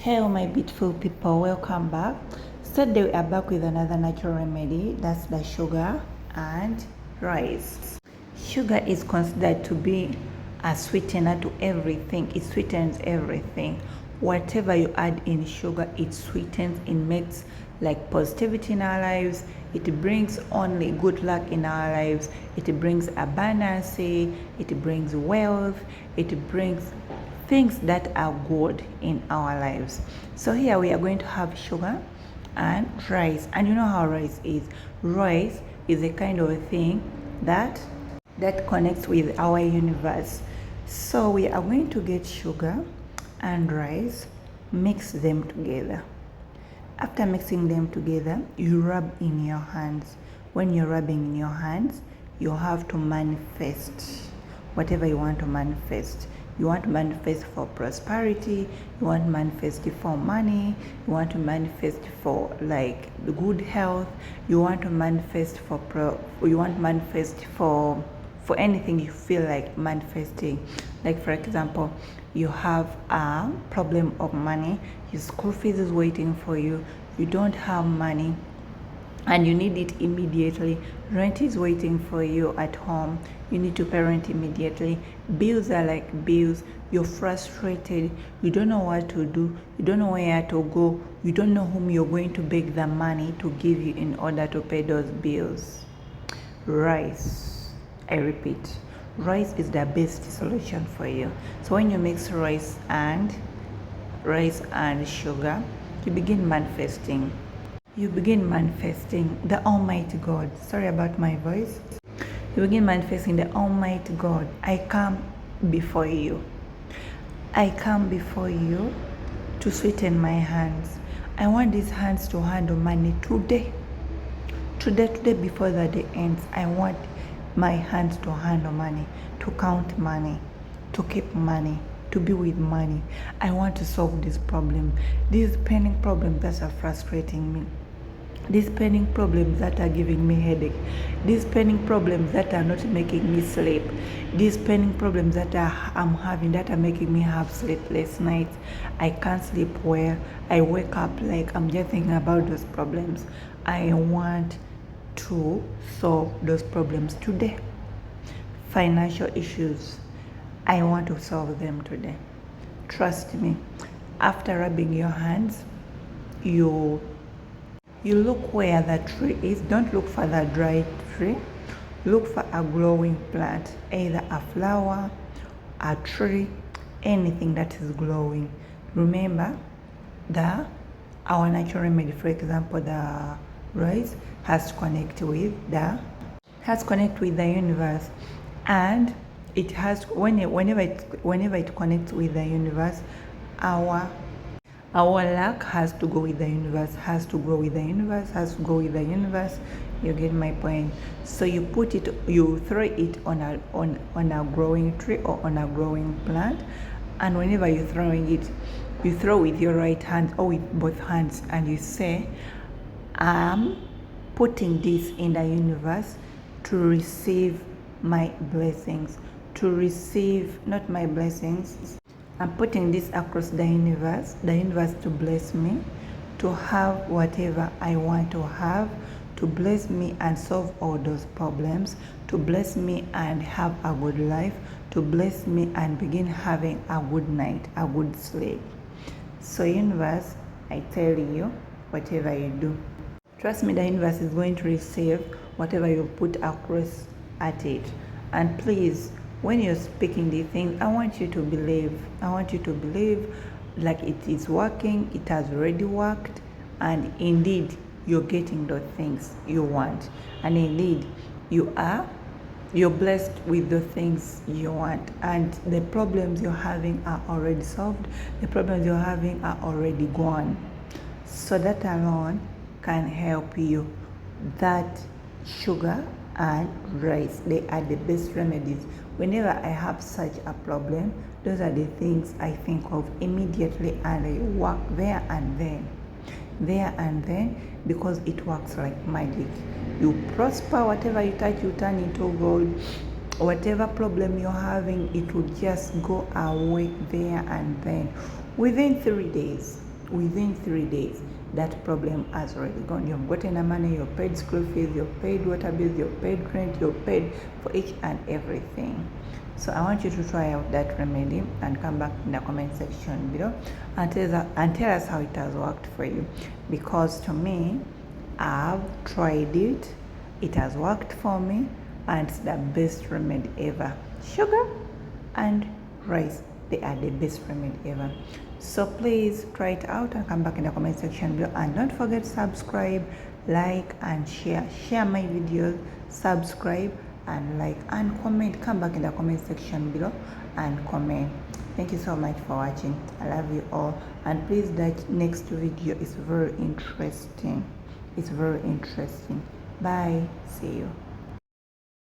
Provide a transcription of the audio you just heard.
Hello my beautiful people, welcome back. So today we are back with another natural remedy, that's the sugar and rice. Sugar is considered to be a sweetener to everything. It sweetens everything. Whatever you add in sugar, it sweetens, it makes like positivity in our lives. It brings only good luck in our lives. It brings abundance, it brings wealth, it brings things that are good in our lives. So here we are going to have sugar and rice. And you know how rice is. Rice is a kind of a thing that connects with our universe. So we are going to get sugar and rice, mix them together. After mixing them together, you rub in your hands. When you're rubbing in your hands, you have to manifest whatever you want to manifest. You want to manifest for prosperity, you want to manifest for money, you want to manifest for like good health, you want to manifest for anything you feel like manifesting. Like for example, you have a problem of money, your school fees is waiting for you, you don't have money and you need it immediately. Rent is waiting for you at home, you need to pay rent immediately. Bills are like bills, you're frustrated, you don't know what to do, you don't know where to go, you don't know whom you're going to beg the money to give you in order to pay those bills. Rice, I repeat, rice is the best solution for you. So when you mix rice and sugar, you begin manifesting. You begin manifesting the Almighty God. Sorry about my voice. You begin manifesting the Almighty God. I come before you. I come before you to sweeten my hands. I want these hands to handle money today. Today before the day ends, I want my hands to handle money, to count money, to keep money, to be with money. I want to solve this problem. These pending problems that are frustrating me. These pending problems that are giving me headache. These pending problems that are not making me sleep. These pending problems that I'm having that are making me have sleepless nights. I can't sleep well. I wake up like I'm just thinking about those problems. I want to solve those problems today. Financial issues, I want to solve them today. Trust me. After rubbing your hands, you look where the tree is. Don't look for the dry tree. Look for a growing plant, either a flower, a tree, anything that is growing. Remember, our natural remedy, for example, the rice has to connect with the universe, and it has whenever it connects with the universe, our luck has to go with the universe, has to grow with the universe, has to go with the universe. You get my point? So you throw it on a growing tree or on a growing plant, and whenever you're throwing it, you throw with your right hand or with both hands, and you say, I'm putting this in the universe to receive my blessings, to receive not my blessings. I'm putting this across the universe to bless me, to have whatever I want to have, to bless me and solve all those problems, to bless me and have a good life, to bless me and begin having a good night, a good sleep. So universe, I tell you, whatever you do, trust me, the universe is going to receive whatever you put across at it. And please, when you're speaking these things, I want you to believe. I want you to believe like it is working, it has already worked, and indeed you're getting the things you want. And indeed you're blessed with the things you want, and the problems you're having are already solved, the problems you're having are already gone. So that alone can help you. That sugar and rice, they are the best remedies. Whenever I have such a problem, those are the things I think of immediately, and I work there and then, because it works like magic. You prosper, whatever you touch, you turn into gold. Whatever problem you're having, it will just go away there and then. Within 3 days, within 3 days, that problem has already gone. You've gotten the money, you've paid school fees, you've paid water bills, you've paid rent, you've paid for each and everything. So I want you to try out that remedy and come back in the comment section below and tell us how it has worked for you, because to me, I've tried it, it has worked for me, and it's the best remedy ever. Sugar and rice, they are the best remedy ever. So please try it out and come back in the comment section below, and don't forget to subscribe, like and share my videos, subscribe and like and comment. Come back in the comment section below and comment. Thank you so much for watching. I love you all, and please, that next video is very interesting. It's very interesting. Bye. See you.